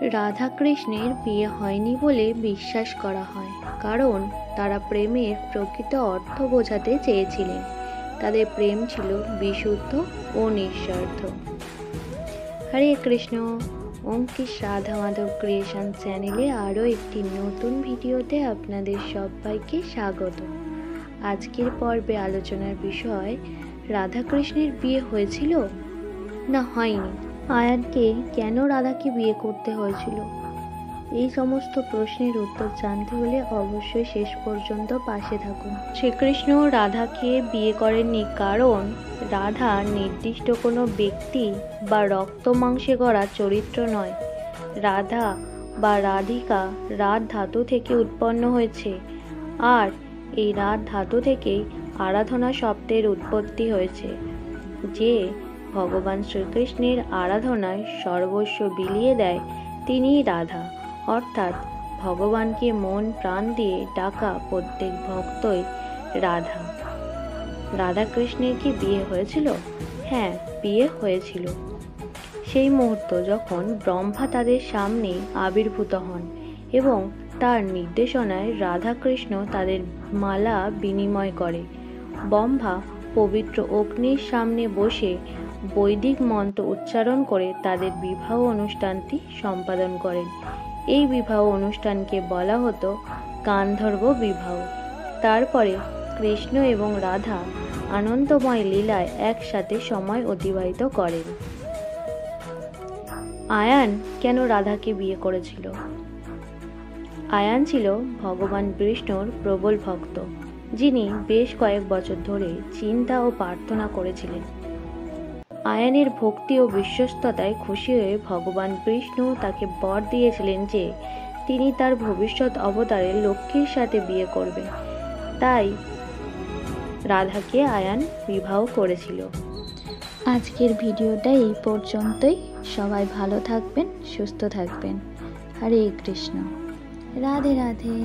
রাধা কৃষ্ণের বিয়ে হয়নি বলে বিশ্বাস করা হয়, কারণ তারা প্রেমের প্রকৃত অর্থ বোঝাতে চেয়েছিলেন। তাদের প্রেম ছিল বিশুদ্ধ ও নিঃস্বার্থ। হরে কৃষ্ণ। অঙ্কিশ রাধা মাধব ক্রিয়েশন চ্যানেলে আরও একটি নতুন ভিডিওতে আপনাদের সবাইকে স্বাগত। আজকের পর্বে আলোচনার বিষয়, রাধা কৃষ্ণের বিয়ে হয়েছিল না হয়নি, আয়ানকে কেন রাধাকে বিয়ে করতে হয়েছিল, এই সমস্ত প্রশ্নের উত্তর জানতে হলে অবশ্যই শেষ পর্যন্ত পাশে থাকুন। শ্রীকৃষ্ণ রাধাকে বিয়ে করেননি কারণ রাধা নির্দিষ্ট কোনো ব্যক্তি বা রক্ত মাংসে গড়া চরিত্র নয়। রাধা বা রাধিকা রাধ ধাতু থেকে উৎপন্ন হয়েছে, আর এই রাধ ধাতু থেকেই আরাধনা শব্দের উৎপত্তি হয়েছে। যে ভগবান শ্রীকৃষ্ণের আরাধনায় সর্বস্ব বিলিয়ে দেয় তিনিই রাধা, অর্থাৎ ভগবানকে মন প্রাণ দিয়ে ডাকা প্রত্যেক ভক্তই রাধা। রাধা কৃষ্ণের কি বিয়ে হয়েছিল? হ্যাঁ, বিয়ে হয়েছিল। সেই মুহূর্ত যখন ব্রহ্মা তাদের সামনে আবির্ভূত হন এবং তার নির্দেশনায় রাধা কৃষ্ণ তাদের মালা বিনিময় করে। ব্রহ্মা পবিত্র অগ্নির সামনে বসে বৈদিক মন্ত্র উচ্চারণ করে তাদের বিবাহ অনুষ্ঠানটি সম্পাদন করেন। এই বিবাহ অনুষ্ঠানকে বলা হতো গান্ধর্ব বিবাহ। তারপরে কৃষ্ণ এবং রাধা আনন্দময় লীলায় একসাথে সময় অতিবাহিত করেন। আয়ান কেন রাধাকে বিয়ে করেছিল? আয়ান ছিল ভগবান বিষ্ণুর প্রবল ভক্ত, যিনি বেশ কয়েক বছর ধরে চিন্তা ও প্রার্থনা করেছিলেন। আয়ানের ভক্তি ও বিশ্বস্ততায় খুশি হয়ে ভগবান বিষ্ণু তাকে বর দিয়েছিলেন যে তিনি তার ভবিষ্যৎ অবতারে লক্ষ্মীর সাথে বিয়ে করবেন। তাই রাধাকে আয়ান বিবাহ করেছিল। আজকের ভিডিওটা এই পর্যন্তই। সবাই ভালো থাকবেন, সুস্থ থাকবেন। হরে কৃষ্ণ। রাধে রাধে।